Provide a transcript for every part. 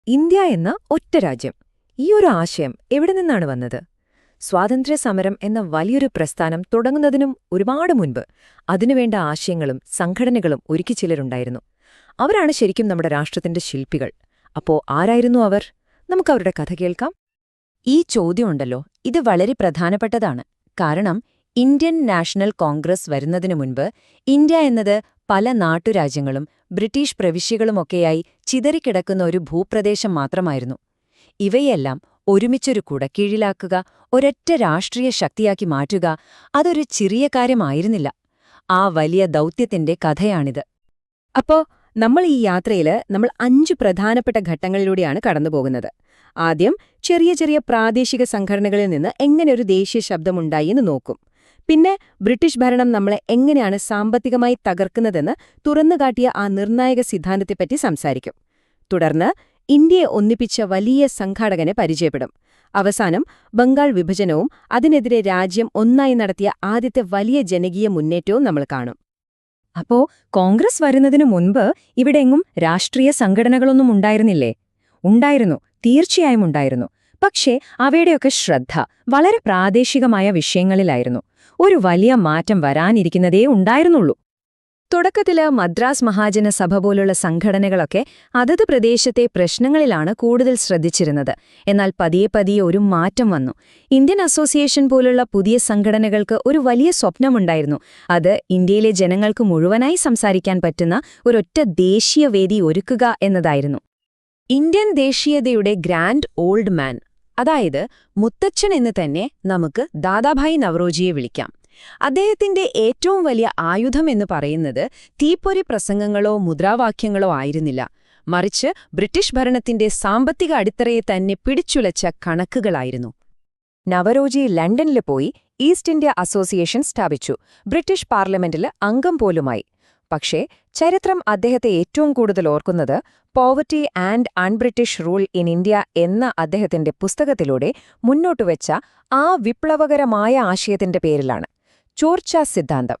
India എന്ന ഒറ്റ രാജ്യം. ഈ ഒരു ആശയം എവിടെ നിന്നാണ് വന്നത്? സ്വാതന്ത്ര്യസമരം എന്ന വലിയൊരു പ്രസ്ഥാനം തുടങ്ങുന്നതിനും ഒരുപാട് മുൻപ് അതിനുവേണ്ട ആശയങ്ങളും സംഘടനകളും ഒരുക്കി ചിലരുണ്ടായിരുന്നു. അവരാണ് ശരിക്കും നമ്മുടെ രാഷ്ട്രത്തിന്റെ ശില്പികൾ. അപ്പോ ആരായിരുന്നു അവർ? നമുക്കവരുടെ കഥ കേൾക്കാം. ഈ ചോദ്യമുണ്ടല്ലോ, ഇത് വളരെ പ്രധാനപ്പെട്ടതാണ്. കാരണം ഇന്ത്യൻ നാഷണൽ കോൺഗ്രസ് വരുന്നതിനു മുൻപ് ഇന്ത്യ എന്നത് പല നാട്ടുരാജ്യങ്ങളും ബ്രിട്ടീഷ് പ്രവിശ്യകളുമൊക്കെയായി ചിതറിക്കിടക്കുന്ന ഒരു ഭൂപ്രദേശം മാത്രമായിരുന്നു. ഇവയെല്ലാം ഒരുമിച്ചൊരു കുടക്കീഴിലാക്കുക, ഒരൊറ്റ രാഷ്ട്രീയ ശക്തിയാക്കി മാറ്റുക, അതൊരു ചെറിയ കാര്യമായിരുന്നില്ല. ആ വലിയ ദൗത്യത്തിന്റെ കഥയാണിത്. അപ്പോ നമ്മൾ ഈ യാത്രയില് 5 പ്രധാനപ്പെട്ട ഘട്ടങ്ങളിലൂടെയാണ് കടന്നുപോകുന്നത്. ആദ്യം ചെറിയ ചെറിയ പ്രാദേശിക സംഘടനകളിൽ നിന്ന് എങ്ങനെ ഒരു ദേശീയ ശബ്ദമുണ്ടായി എന്ന് നോക്കും. പിന്നെ ബ്രിട്ടീഷ് ഭരണം നമ്മളെ എങ്ങനെയാണ് സാമ്പത്തികമായി തകർക്കുന്നതെന്ന് തുറന്നുകാട്ടിയ ആ നിർണായക സിദ്ധാന്തത്തെപ്പറ്റി സംസാരിക്കും. തുടർന്ന് ഇന്ത്യയെ ഒന്നിപ്പിച്ച വലിയ സംഘാടകനെ പരിചയപ്പെടും. അവസാനം ബംഗാൾ വിഭജനവും അതിനെതിരെ രാജ്യം ഒന്നായി നടത്തിയ ആദ്യത്തെ വലിയ ജനകീയ മുന്നേറ്റവും നമ്മൾ കാണും. അപ്പോ കോൺഗ്രസ് വരുന്നതിനു മുൻപ് ഇവിടെയെങ്ങും രാഷ്ട്രീയ സംഘടനകളൊന്നും ഉണ്ടായിരുന്നില്ലേ? ഉണ്ടായിരുന്നു, തീർച്ചയായും ഉണ്ടായിരുന്നു. പക്ഷേ അവയുടെയൊക്കെ ശ്രദ്ധ വളരെ പ്രാദേശികമായ വിഷയങ്ങളിലായിരുന്നു. ഒരു വലിയ മാറ്റം വരാനിരിക്കുന്നതേ ഉണ്ടായിരുന്നുള്ളൂ. തുടക്കത്തില് മദ്രാസ് മഹാജന സഭ പോലുള്ള സംഘടനകളൊക്കെ അതത് പ്രദേശത്തെ പ്രശ്നങ്ങളിലാണ് കൂടുതൽ ശ്രദ്ധിച്ചിരുന്നത്. എന്നാൽ പതിയെ പതിയെ ഒരു മാറ്റം വന്നു. ഇന്ത്യൻ അസോസിയേഷൻ പോലുള്ള പുതിയ സംഘടനകൾക്ക് ഒരു വലിയ സ്വപ്നമുണ്ടായിരുന്നു. അത് ഇന്ത്യയിലെ ജനങ്ങൾക്ക് മുഴുവനായി സംസാരിക്കാൻ പറ്റുന്ന ഒരൊറ്റ ദേശീയ വേദി ഒരുക്കുക എന്നതായിരുന്നു. ഇന്ത്യൻ ദേശീയതയുടെ ഗ്രാൻഡ് ഓൾഡ് മാൻ, അതായത് മുത്തച്ഛൻ എന്ന് തന്നെ നമുക്ക് ദാദാഭായി നവറോജിയെ വിളിക്കാം. അദ്ദേഹത്തിന്റെ ഏറ്റവും വലിയ ആയുധം എന്ന് പറയുന്നത് തീപ്പൊരി പ്രസംഗങ്ങളോ മുദ്രാവാക്യങ്ങളോ ആയിരുന്നില്ല. മറിച്ച് ബ്രിട്ടീഷ് ഭരണത്തിന്റെ സാമ്പത്തിക അടിത്തറയെ തന്നെ പിടിച്ചുലച്ച കണക്കുകളായിരുന്നു. നവറോജി ലണ്ടനിൽ പോയി ഈസ്റ്റ് ഇന്ത്യ അസോസിയേഷൻ സ്ഥാപിച്ചു. ബ്രിട്ടീഷ് പാർലമെന്റിൽ അംഗം പോലുമായി. പക്ഷേ ചരിത്രം അദ്ദേഹത്തെ ഏറ്റവും കൂടുതൽ ഓർക്കുന്നത് poverty and un-British rule in India എന്ന അദ്ദേഹത്തിന്റെ പുസ്തകത്തിലൂടെ മുന്നോട്ടുവെച്ച ആ വിപ്ലവകരമായ ആശയത്തിന്റെ പേരിലാണ്. ചോർച്ചാ സിദ്ധാന്തം.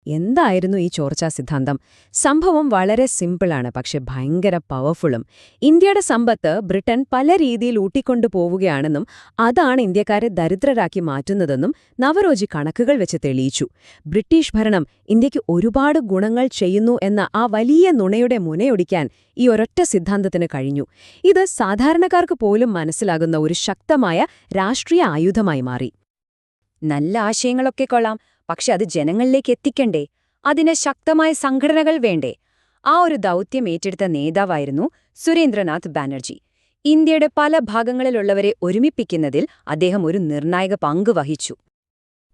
എന്തായിരുന്നു ഈ ചോർച്ചാ സിദ്ധാന്തം? സംഭവം വളരെ സിമ്പിളാണ്, പക്ഷെ ഭയങ്കര പവർഫുള്ളും. ഇന്ത്യയുടെ സമ്പത്ത് ബ്രിട്ടൻ പല രീതിയിൽ ഊട്ടിക്കൊണ്ടു പോവുകയാണെന്നും അതാണ് ഇന്ത്യക്കാരെ ദരിദ്രരാക്കി മാറ്റുന്നതെന്നും നവറോജി കണക്കുകൾ വെച്ച് തെളിയിച്ചു. ബ്രിട്ടീഷ് ഭരണം ഇന്ത്യക്ക് ഒരുപാട് ഗുണങ്ങൾ ചെയ്യുന്നു എന്ന ആ വലിയ നുണയുടെ മുനയൊടിക്കാൻ ഈ ഒരൊറ്റ സിദ്ധാന്തത്തിന് കഴിഞ്ഞു. ഇത് സാധാരണക്കാർക്ക് പോലും മനസ്സിലാകുന്ന ഒരു ശക്തമായ രാഷ്ട്രീയ ആയുധമായി മാറി. നല്ല ആശയങ്ങളൊക്കെ കൊള്ളാം, പക്ഷെ അത് ജനങ്ങളിലേക്ക് എത്തിക്കണ്ടേ? അതിന് ശക്തമായ സംഘടനകൾ വേണ്ടേ? ആ ഒരു ദൗത്യം ഏറ്റെടുത്ത നേതാവായിരുന്നു സുരേന്ദ്രനാഥ് ബാനർജി. ഇന്ത്യയുടെ പല ഭാഗങ്ങളിലുള്ളവരെ ഒരുമിപ്പിക്കുന്നതിൽ അദ്ദേഹം ഒരു നിർണായക പങ്ക് വഹിച്ചു.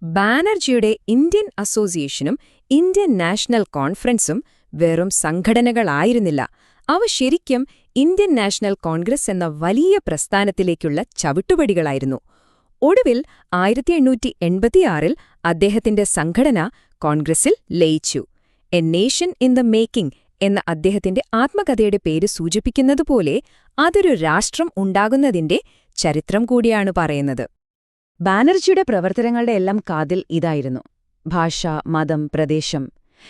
ബാനർജിയുടെ ഇന്ത്യൻ അസോസിയേഷനും ഇന്ത്യൻ നാഷണൽ കോൺഫറൻസും വെറും സംഘടനകളായിരുന്നില്ല. അവ ശരിക്കും ഇന്ത്യൻ നാഷണൽ കോൺഗ്രസ് എന്ന വലിയ പ്രസ്ഥാനത്തിലേക്കുള്ള ചവിട്ടുപടികളായിരുന്നു. ഒടുവിൽ 1886 അദ്ദേഹത്തിന്റെ സംഘടന കോൺഗ്രസിൽ ലയിച്ചു. A nation in the making എന്ന അദ്ദേഹത്തിന്റെ ആത്മകഥയുടെ പേര് സൂചിപ്പിക്കുന്നതുപോലെ അതൊരു രാഷ്ട്രം ഉണ്ടാകുന്നതിന്റെ ചരിത്രം കൂടിയാണ് പറയുന്നത്. ബാനർജിയുടെ പ്രവർത്തനങ്ങളുടെ എല്ലാം കാതിൽ ഇതായിരുന്നു: ഭാഷ, മതം, പ്രദേശം,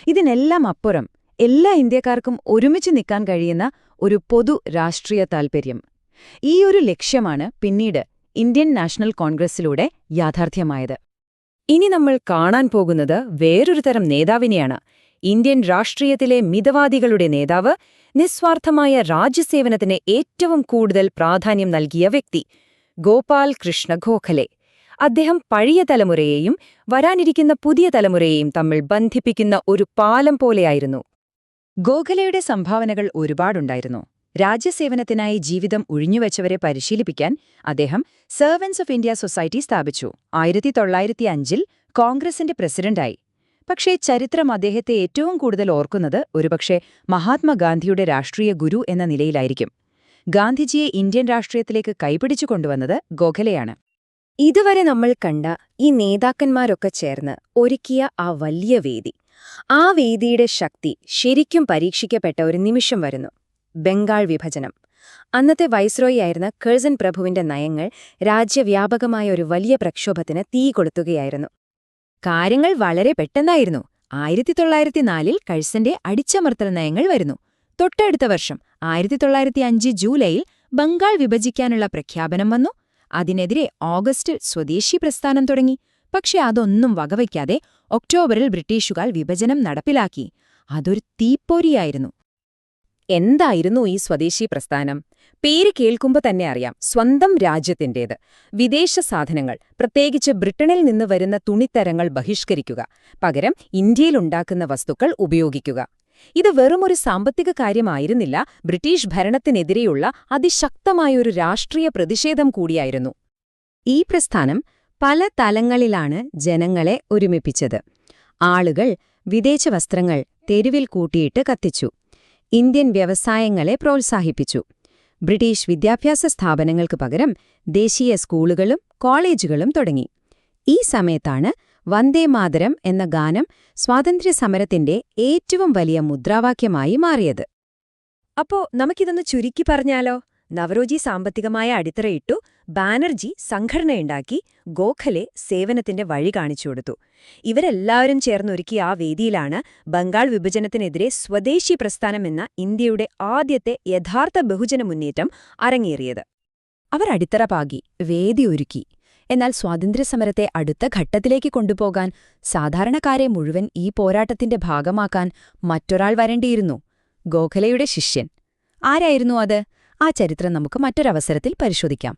ഇതിനെല്ലാം അപ്പുറം എല്ലാ ഇന്ത്യക്കാർക്കും ഒരുമിച്ച് നിൽക്കാൻ കഴിയുന്ന ഒരു പൊതു രാഷ്ട്രീയ താൽപര്യം. ഈ ഒരു ലക്ഷ്യമാണ് പിന്നീട് ഇന്ത്യൻ നാഷണൽ കോൺഗ്രസിലൂടെ യാഥാർത്ഥ്യമായത്. ഇനി നമ്മൾ കാണാൻ പോകുന്നത് വേറൊരു തരം നേതാവിനെയാണ്. ഇന്ത്യൻ രാഷ്ട്രീയത്തിലെ മിതവാദികളുടെ നേതാവ്, നിസ്വാർത്ഥമായ രാജ്യസേവനത്തിന് ഏറ്റവും കൂടുതൽ പ്രാധാന്യം നൽകിയ വ്യക്തി, ഗോപാൽ കൃഷ്ണ ഗോഖലെ. അദ്ദേഹം പഴയ തലമുറയെയും വരാനിരിക്കുന്ന പുതിയ തലമുറയെയും തമ്മിൽ ബന്ധിപ്പിക്കുന്ന ഒരു പാലം പോലെയായിരുന്നു. ഗോഖലെയുടെ സംഭാവനകൾ ഒരുപാടുണ്ടായിരുന്നു. രാജ്യസേവനത്തിനായി ജീവിതം ഒഴിഞ്ഞുവെച്ചവരെ പരിശീലിപ്പിക്കാൻ അദ്ദേഹം സെർവൻസ് ഓഫ് ഇന്ത്യ സൊസൈറ്റി സ്ഥാപിച്ചു. 1905 കോൺഗ്രസിന്റെ പ്രസിഡന്റായി. പക്ഷേ ചരിത്രം അദ്ദേഹത്തെ ഏറ്റവും കൂടുതൽ ഓർക്കുന്നത് ഒരുപക്ഷെ മഹാത്മാഗാന്ധിയുടെ രാഷ്ട്രീയ ഗുരു എന്ന നിലയിലായിരിക്കും. ഗാന്ധിജിയെ ഇന്ത്യൻ രാഷ്ട്രീയത്തിലേക്ക് കൈപിടിച്ചു കൊണ്ടുവന്നത് ഗോഖലെയാണ്. ഇതുവരെ നമ്മൾ കണ്ട ഈ നേതാക്കന്മാരൊക്കെ ചേർന്ന് ഒരുക്കിയ ആ വലിയ വേദി, ആ വേദിയുടെ ശക്തി ശരിക്കും പരീക്ഷിക്കപ്പെട്ട ഒരു നിമിഷം വരുന്നു: ബംഗാൾ വിഭജനം. അന്നത്തെ വൈസ്രോയിയായിരുന്ന കഴ്സൺ പ്രഭുവിന്റെ നയങ്ങൾ രാജ്യവ്യാപകമായ ഒരു വലിയ പ്രക്ഷോഭത്തിന് തീ കൊളുത്തുകയായിരുന്നു. കാര്യങ്ങൾ വളരെ പെട്ടെന്നായിരുന്നു. 1904 കഴ്സന്റെ അടിച്ചമർത്തൽ നയങ്ങൾ വരുന്നു. തൊട്ടടുത്ത വർഷം 1905 ജൂലൈയിൽ ബംഗാൾ വിഭജിക്കാനുള്ള പ്രഖ്യാപനം വന്നു. അതിനെതിരെ ഓഗസ്റ്റിൽ സ്വദേശി പ്രസ്ഥാനം തുടങ്ങി. പക്ഷെ അതൊന്നും വകവയ്ക്കാതെ ഒക്ടോബറിൽ ബ്രിട്ടീഷുകാർ വിഭജനം നടപ്പിലാക്കി. അതൊരു തീപ്പൊരിയായിരുന്നു. എന്തായിരുന്നു ഈ സ്വദേശി പ്രസ്ഥാനം? പേര് കേൾക്കുമ്പോൾ തന്നെ അറിയാം, സ്വന്തം രാജ്യത്തിന്റേത്. വിദേശ സാധനങ്ങൾ, പ്രത്യേകിച്ച് ബ്രിട്ടനിൽ നിന്ന് വരുന്ന തുണിത്തരങ്ങൾ ബഹിഷ്കരിക്കുക, പകരം ഇന്ത്യയിലുണ്ടാക്കുന്ന വസ്തുക്കൾ ഉപയോഗിക്കുക. ഇത് വെറുമൊരു സാമ്പത്തിക കാര്യമായിരുന്നില്ല, ബ്രിട്ടീഷ് ഭരണത്തിനെതിരെയുള്ള അതിശക്തമായൊരു രാഷ്ട്രീയ പ്രതിഷേധം കൂടിയായിരുന്നു. ഈ പ്രസ്ഥാനം പല തലങ്ങളിലാണ് ജനങ്ങളെ ഒരുമിപ്പിച്ചത്. ആളുകൾ വിദേശ വസ്ത്രങ്ങൾ തെരുവിൽ കൂട്ടിയിട്ട് കത്തിച്ചു. ഇന്ത്യൻ വ്യവസായങ്ങളെ പ്രോത്സാഹിപ്പിച്ചു. ബ്രിട്ടീഷ് വിദ്യാഭ്യാസ സ്ഥാപനങ്ങൾക്ക് പകരം ദേശീയ സ്കൂളുകളും കോളേജുകളും തുടങ്ങി. ഈ സമയത്താണ് വന്ദേമാതരം എന്ന ഗാനം സ്വാതന്ത്ര്യസമരത്തിന്റെ ഏറ്റവും വലിയ മുദ്രാവാക്യമായി മാറിയത്. അപ്പോ നമുക്കിതൊന്ന് ചുരുക്കി പറഞ്ഞാലോ? നവറോജി സാമ്പത്തികമായ അടിത്തറയിട്ടു, ബാനർജി സംഘടനയുണ്ടാക്കി, ഗോഖലെ സേവനത്തിന്റെ വഴി കാണിച്ചുകൊടുത്തു. ഇവരെല്ലാവരും ചേർന്നൊരുക്കിയ ആ വേദിയിലാണ് ബംഗാൾ വിഭജനത്തിനെതിരെ സ്വദേശി പ്രസ്ഥാനം എന്ന ഇന്ത്യയുടെ ആദ്യത്തെ യഥാർത്ഥ ബഹുജന മുന്നേറ്റം അരങ്ങേറിയത്. അവർ അടിത്തറ പാകി, വേദി ഒരുക്കി. എന്നാൽ സ്വാതന്ത്ര്യസമരത്തെ അടുത്ത ഘട്ടത്തിലേക്ക് കൊണ്ടുപോകാൻ, സാധാരണക്കാരെ മുഴുവൻ ഈ പോരാട്ടത്തിന്റെ ഭാഗമാക്കാൻ മറ്റൊരാൾ വരേണ്ടിയിരുന്നു. ഗോഖലെയുടെ ശിഷ്യൻ. ആരായിരുന്നു അത്? ആ ചരിത്രം നമുക്ക് മറ്റൊരവസരത്തിൽ പരിശോധിക്കാം.